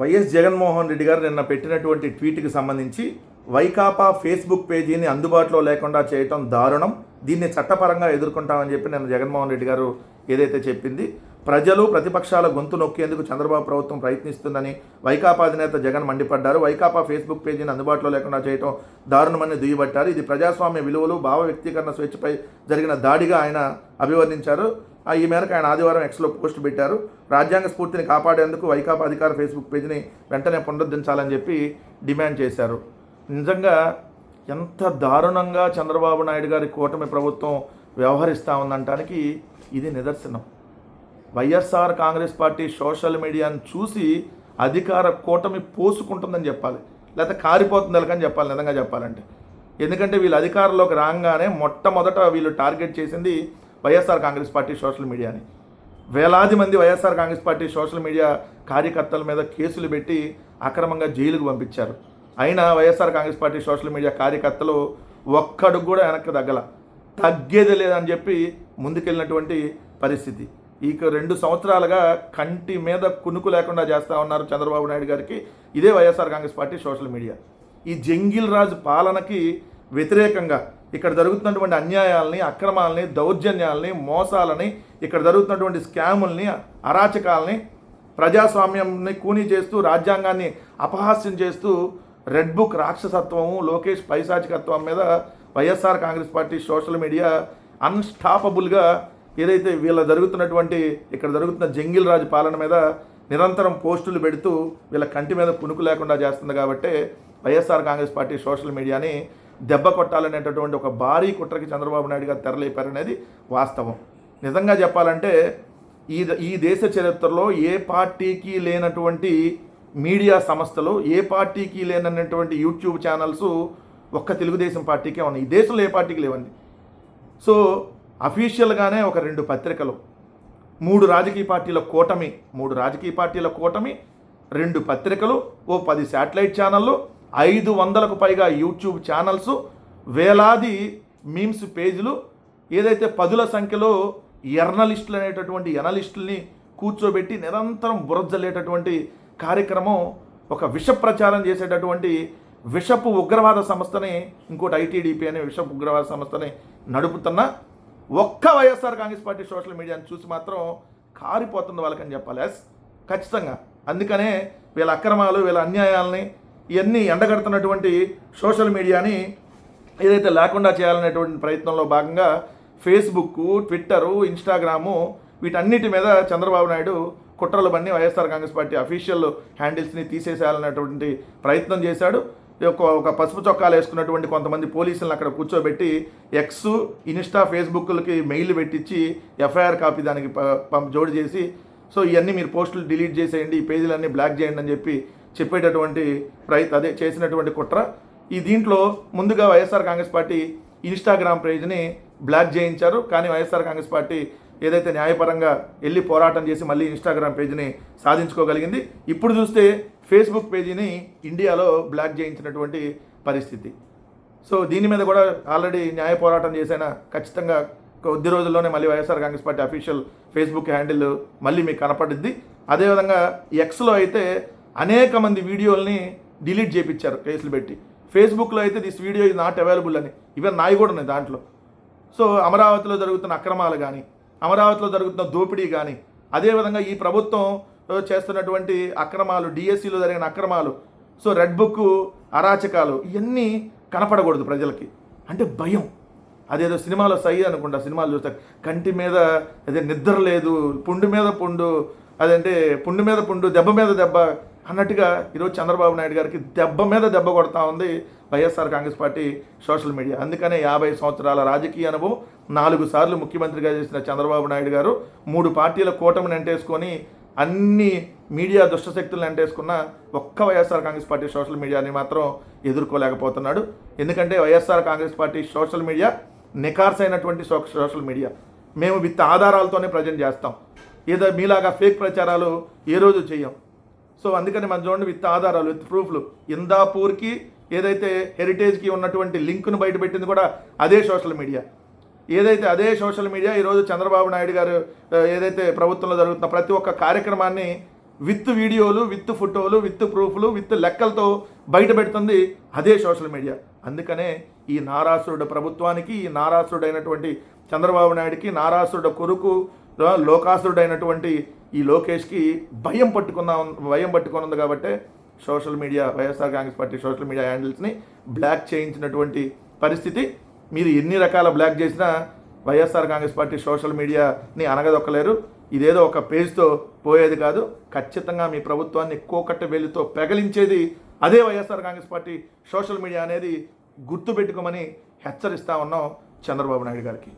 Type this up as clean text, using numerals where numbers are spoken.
YS Jaganmohan Reddy గారు నిన్న పెట్టినటువంటి ట్వీట్కి సంబంధించి వైకాపా ఫేస్బుక్ పేజీని అందుబాటులో లేకుండా చేయటం దారుణం, దీన్ని చట్టపరంగా ఎదుర్కొంటామని చెప్పి నిన్న జగన్మోహన్ రెడ్డి గారు ఏదైతే చెప్పింది, ప్రజలు ప్రతిపక్షాల గొంతు నొక్కేందుకు చంద్రబాబు ప్రభుత్వం ప్రయత్నిస్తుందని వైకాపా అధినేత జగన్ మండిపడ్డారు. వైకాపా ఫేస్బుక్ పేజీని అందుబాటులో లేకుండా చేయటం దారుణమని దుయ్యబట్టారు. ఇది ప్రజాస్వామ్య విలువలు, భావ వ్యక్తీకరణ స్వేచ్ఛపై జరిగిన దాడిగా ఆయన అభివర్ణించారు. ఈ మేరకు ఆయన ఆదివారం ఎక్స్లో పోస్ట్ పెట్టారు. రాజ్యాంగ స్ఫూర్తిని కాపాడేందుకు వైకాపా అధికార ఫేస్బుక్ పేజీని వెంటనే పునరుద్ధరించాలని చెప్పి డిమాండ్ చేశారు. నిజంగా ఎంత దారుణంగా చంద్రబాబు నాయుడు గారి కూటమి ప్రభుత్వం వ్యవహరిస్తూ ఉందంటానికి ఇది నిదర్శనం. వైఎస్ఆర్ కాంగ్రెస్ పార్టీ సోషల్ మీడియాను చూసి అధికార కూటమి పోసుకుంటుందని చెప్పాలి, లేకపోతే కారిపోతుంది ఎలాగని చెప్పాలి నిజంగా చెప్పాలంటే. ఎందుకంటే వీళ్ళు అధికారంలోకి రాగానే మొట్టమొదట వీళ్ళు టార్గెట్ చేసింది వైఎస్ఆర్ కాంగ్రెస్ పార్టీ సోషల్ మీడియాని. వేలాది మంది YSR Congress party social media కార్యకర్తల మీద కేసులు పెట్టి అక్రమంగా జైలుకు పంపించారు. అయినా YSR Congress party social media కార్యకర్తలు ఒక్కడుగు కూడా వెనక్కి తగ్గేది లేదని చెప్పి ముందుకెళ్ళినటువంటి పరిస్థితి. ఇక 2 సంవత్సరాలుగా కంటి మీద కునుకు లేకుండా చేస్తూ ఉన్నారు చంద్రబాబు నాయుడు గారికి ఇదే YSR Congress party social media. ఈ జంగిల్ రాజు పాలనకి వ్యతిరేకంగా ఇక్కడ జరుగుతున్నటువంటి అన్యాయాలని, అక్రమాలని, దౌర్జన్యాలని, మోసాలని, ఇక్కడ జరుగుతున్నటువంటి స్కాముల్ని, అరాచకాలని, ప్రజాస్వామ్యాన్ని కూనీ చేస్తూ రాజ్యాంగాన్ని అపహాస్యం చేస్తూ రెడ్ బుక్ రాక్షసత్వము, లోకేష్ పైశాచికత్వం మీద YSR Congress party social media అన్స్టాపబుల్గా ఏదైతే వీళ్ళ జరుగుతున్నటువంటి ఇక్కడ జరుగుతున్న జంగిల్ రాజు పాలన మీద నిరంతరం పోస్టులు పెడుతూ వీళ్ళ కంటి మీద కునుకు లేకుండా చేస్తుంది. కాబట్టి వైఎస్ఆర్ కాంగ్రెస్ పార్టీ సోషల్ మీడియాని దెబ్బ కొట్టాలనేటటువంటి ఒక భారీ కుట్రకి చంద్రబాబు నాయుడు గారు తెరలేపారనేది వాస్తవం. నిజంగా చెప్పాలంటే ఈ దేశ చరిత్రలో ఏ పార్టీకి లేనటువంటి మీడియా సంస్థలు, ఏ పార్టీకి లేనటువంటి యూట్యూబ్ ఛానల్స్ ఒక్క తెలుగుదేశం పార్టీకే ఉన్నాయి. ఈ దేశంలో ఏ పార్టీకి లేవండి. సో అఫీషియల్గానే ఒక 2 పత్రికలు, 3 రాజకీయ పార్టీల కూటమి, 2 పత్రికలు, ఓ 10 శాటిలైట్ ఛానళ్ళు, 500కు పైగా యూట్యూబ్ ఛానల్స్, వేలాది మీమ్స్ పేజీలు, ఏదైతే 10ల సంఖ్యలో ఎర్నలిస్టులు అనేటటువంటి ఎనలిస్టుల్ని కూర్చోబెట్టి నిరంతరం బురజల్లేటటువంటి కార్యక్రమం, ఒక విష ప్రచారం చేసేటటువంటి విషపు ఉగ్రవాద సంస్థని, ఇంకోటి ఐటీడీపీ అనే విషపు ఉగ్రవాద సంస్థని నడుపుతున్న ఒక్క వైఎస్ఆర్ కాంగ్రెస్ పార్టీ సోషల్ మీడియాని చూసి మాత్రం కారిపోతుంది వాళ్ళకని చెప్పాలి. ఖచ్చితంగా. అందుకనే వీళ్ళ అక్రమాలు, వీళ్ళ అన్యాయాలని ఇవన్నీ ఎండగడుతున్నటువంటి సోషల్ మీడియాని ఏదైతే లేకుండా చేయాలనేటువంటి ప్రయత్నంలో భాగంగా ఫేస్బుక్, ట్విట్టరు, ఇన్స్టాగ్రాము వీటన్నిటి మీద చంద్రబాబు నాయుడు కుట్రలు బన్ని వైఎస్ఆర్ కాంగ్రెస్ పార్టీ అఫీషియల్ హ్యాండిల్స్ని తీసేసేయాలనేటువంటి ప్రయత్నం చేశాడు. ఒక పసుపు చొక్కాలు వేసుకున్నటువంటి కొంతమంది పోలీసులను అక్కడ కూర్చోబెట్టి ఎక్స్, ఇన్స్టా, ఫేస్బుక్లకి మెయిల్ పెట్టించి ఎఫ్ఐఆర్ కాపీ దానికి జోడి చేసి, సో ఇవన్నీ మీరు పోస్టులు డిలీట్ చేసేయండి, ఈ పేజీలన్నీ బ్లాక్ చేయండి అని చెప్పేటటువంటి అదే చేసినటువంటి కుట్ర. దీంట్లో ముందుగా వైఎస్ఆర్ కాంగ్రెస్ పార్టీ ఇన్స్టాగ్రామ్ పేజ్ని బ్లాక్ చేయించారు. కానీ వైఎస్ఆర్ కాంగ్రెస్ పార్టీ ఏదైతే న్యాయపరంగా వెళ్ళి పోరాటం చేసి మళ్ళీ ఇన్స్టాగ్రామ్ పేజీని సాధించుకోగలిగింది. ఇప్పుడు చూస్తే ఫేస్బుక్ పేజీని ఇండియాలో బ్లాక్ చేయించినటువంటి పరిస్థితి. సో దీని మీద కూడా ఆల్రెడీ న్యాయ పోరాటం చేసైనా ఖచ్చితంగా కొద్ది రోజుల్లోనే మళ్ళీ YSR Congress party official Facebook handle మళ్ళీ మీకు కనపడుద్ది. అదేవిధంగా ఎక్స్లో అయితే అనేక మంది వీడియోల్ని డిలీట్ చేయించారు కేసులు పెట్టి. ఫేస్బుక్లో అయితే this video is not available అని ఈవెన్ నాయి కూడా ఉన్నాయి దాంట్లో. సో అమరావతిలో జరుగుతున్న అక్రమాలు కానీ, అమరావతిలో జరుగుతున్న దోపిడీ కానీ, అదేవిధంగా ఈ ప్రభుత్వం చేస్తున్నటువంటి అక్రమాలు, డిఎస్సిలో జరిగిన అక్రమాలు, సో రెడ్ బుక్ అరాచకాలు ఇవన్నీ కనపడకూడదు ప్రజలకి. అంటే భయం. అదేదో సినిమాలో సై అనుకుంటా, సినిమాలు చూస్తారు కంటి మీద అదే నిద్ర లేదు, పుండు మీద పుండు, అదంటే పుండు మీద పుండు, దెబ్బ మీద దెబ్బ అన్నట్టుగా ఈరోజు చంద్రబాబు నాయుడు గారికి దెబ్బ మీద దెబ్బ కొడతా ఉంది YSR Congress party social media. అందుకనే 50 సంవత్సరాల రాజకీయ అనుభవం, 4 సార్లు ముఖ్యమంత్రిగా చేసిన చంద్రబాబు నాయుడు గారు 3 పార్టీల కూటమిని అంటేసుకొని అన్ని మీడియా దుష్టశక్తులను అంటేసుకున్న ఒక్క వైఎస్ఆర్ కాంగ్రెస్ పార్టీ సోషల్ మీడియాని మాత్రం ఎదుర్కోలేకపోతున్నాడు. ఎందుకంటే YSR Congress party social media నికార్సైనటువంటి సోషల్ మీడియా. మేము విత్ ఆధారాలతోనే ప్రజెంట్ చేస్తాం, ఏదో మీలాగా ఫేక్ ప్రచారాలు ఏ రోజు చేయం. సో అందుకని మన చూడండి, విత్ ఆధారాలు, విత్ ప్రూఫ్లు. ఇందాపూర్కి ఏదైతే హెరిటేజ్కి ఉన్నటువంటి లింకును బయటపెట్టింది కూడా అదే సోషల్ మీడియా. ఏదైతే అదే సోషల్ మీడియా ఈరోజు చంద్రబాబు నాయుడు గారు ఏదైతే ప్రభుత్వంలో జరుగుతున్న ప్రతి ఒక్క కార్యక్రమాన్ని విత్ వీడియోలు, విత్ ఫోటోలు, విత్ ప్రూఫ్లు, విత్ లెక్కలతో బయట పెడుతుంది అదే సోషల్ మీడియా. అందుకనే ఈ నారాసురుడు ప్రభుత్వానికి, ఈ నారాసురుడైనటువంటి చంద్రబాబు నాయుడికి, నారాసురుడు కొడుకు లోకాసురుడైనటువంటి ఈ లోకేష్కి భయం పట్టుకున్నది కాబట్టి social media, YSR Congress party social media హ్యాండిల్స్ని బ్లాక్ చేయించినటువంటి పరిస్థితి. మీరు ఎన్ని రకాల బ్లాక్ చేసినా వైఎస్ఆర్ కాంగ్రెస్ పార్టీ సోషల్ మీడియాని అనగదొక్కలేరు. ఇదేదో ఒక పేజ్తో పోయేది కాదు. ఖచ్చితంగా మీ ప్రభుత్వాన్ని కోకట్ట వేలితో పెగలించేది అదే YSR Congress party social media అనేది గుర్తుపెట్టుకోమని హెచ్చరిస్తా ఉన్నాం చంద్రబాబు నాయుడు గారికి.